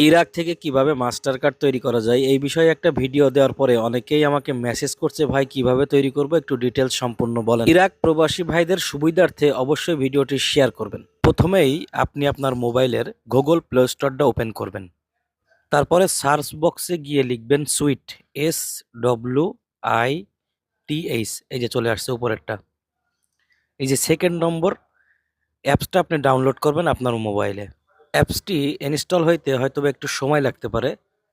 Iraq থেকে কিভাবে master card তৈরি করা যায় এই বিষয়ে একটা ভিডিও দেওয়ার পরে অনেকেই আমাকে মেসেজ করছে, ভাই কিভাবে তৈরি করব একটু ডিটেলস সম্পূর্ণ বলেন। ইরাক প্রবাসী ভাইদের সুবিধার্থে অবশ্যই ভিডিওটি শেয়ার করবেন। প্রথমেই আপনি আপনার মোবাইলের গুগল প্লে স্টোরটা ওপেন করবেন। তারপরে সার্চ বক্সে গিয়ে লিখবেন সুইট, SWITH, এই যে চলে আসছে উপরেরটা। এই যে সেকেন্ড নম্বর অ্যাপসটা আপনি ডাউনলোড করবেন আপনার মোবাইলে। অ্যাপসটি ইনস্টল হইতে হয়তো একটু সময় লাগতে পারে,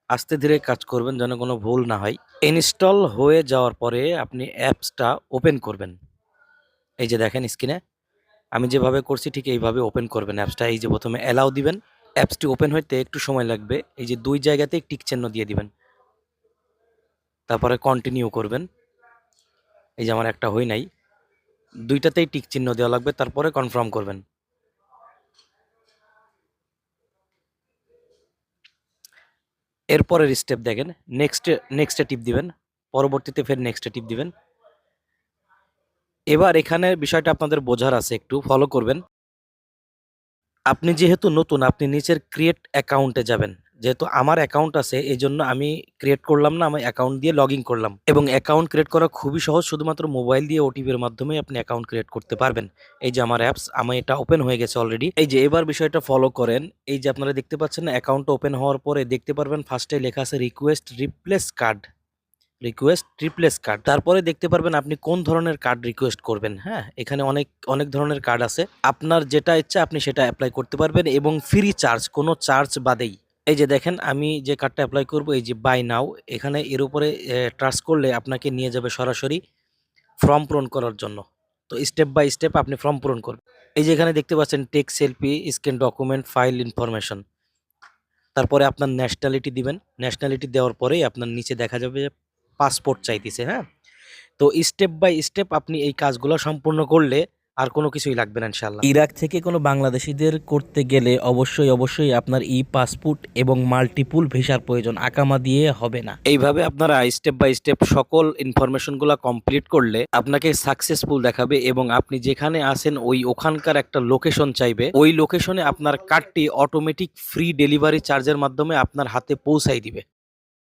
আস্তে ধীরে কাজ করবেন যেন কোনো ভুল না হয়। ইনস্টল হয়ে যাওয়ার পরে আপনি অ্যাপসটা ওপেন করবেন। এই যে দেখেন স্ক্রিনে আমি যেভাবে করছি ঠিক এইভাবে ওপেন করবেন অ্যাপসটা। এই যে প্রথমে অ্যালাউ দিবেন, অ্যাপসটি ওপেন হইতে একটু সময় লাগবে। এই যে দুই জায়গাতেই টিক চিহ্ন দিয়ে দিবেন, তারপরে কন্টিনিউ করবেন। এই যে আমার একটা হয় নাই, দুইটাতেই টিক চিহ্ন দেওয়া লাগবে, তারপরে কনফার্ম করবেন। এরপরের স্টেপ দেখেন, নেক্সটে টিপ দিবেন, পরবর্তীতে ফের নেক্সটে টিপ দিবেন। এবার এখানে বিষয়টা আপনাদের বোঝার আছে, একটু ফলো করবেন। আপনি যেহেতু নতুন, আপনি নিচের ক্রিয়েট অ্যাকাউন্টে যাবেন। যেহেতু আমার অ্যাকাউন্ট আছে এই জন্য আমি ক্রিয়েট করলাম না, আমি অ্যাকাউন্ট দিয়ে লগ ইন করলাম। এবং অ্যাকাউন্ট ক্রিয়েট করা খুবই সহজ, শুধুমাত্র মোবাইল দিয়ে ওটিপির মাধ্যমে আপনি অ্যাকাউন্ট ক্রিয়েট করতে পারবেন। এই যে আমার অ্যাপস, আমার এটা ওপেন হয়ে গেছে অলরেডি। এই যে এবার বিষয়টা ফলো করেন। এই যে আপনারা দেখতে পাচ্ছেন না, অ্যাকাউন্ট ওপেন হওয়ার পরে দেখতে পারবেন ফার্স্টে লেখা আছে রিকোয়েস্ট রিপ্লেস কার্ড। তারপরে দেখতে পারবেন আপনি কোন ধরনের কার্ড রিকোয়েস্ট করবেন। হ্যাঁ, এখানে অনেক অনেক ধরনের কার্ড আছে, আপনার যেটা ইচ্ছা আপনি সেটা অ্যাপ্লাই করতে পারবেন এবং ফ্রি চার্জ, কোনো চার্জ বাদেই। এই যে দেখেন আমি যে কার্ডটা অ্যাপ্লাই করব, এই যে বাই নাও, এখানে এর উপরে টাচ করলে আপনাকে নিয়ে যাবে সরাসরি ফর্ম পূরণ করার জন্য। তো স্টেপ বাই স্টেপ আপনি ফর্ম পূরণ করবেন। এই যে এখানে দেখতে পাচ্ছেন take selfie, scan document, file information. তারপরে আপনার ন্যাশনালিটি দিবেন। ন্যাশনালিটি দেওয়ার পরেই আপনার নিচে দেখা যাবে যে পাসপোর্ট চাইতেছে। হ্যাঁ, তো স্টেপ বাই স্টেপ আপনি এই কাজগুলো সম্পূর্ণ করলে আর কোনো কিছুই লাগবে না ইনশাল্লাহ। ইরাক থেকে কোনো বাংলাদেশিদের করতে গেলে অবশ্যই আপনার পাসপোর্ট এবং মাল্টিপুল ভিসার প্রয়োজন, আকামা দিয়ে হবে না। এইভাবে আপনারা স্টেপ বাই স্টেপ সকল ইনফরমেশনগুলো কমপ্লিট করলে আপনাকে সাকসেসফুল দেখাবে এবং আপনি যেখানে আছেন ওখানকার একটা লোকেশন চাইবে। ওই লোকেশনে আপনার কার্ডটি অটোমেটিক ফ্রি ডেলিভারি চার্জের মাধ্যমে আপনার হাতে পৌঁছাই দিবে।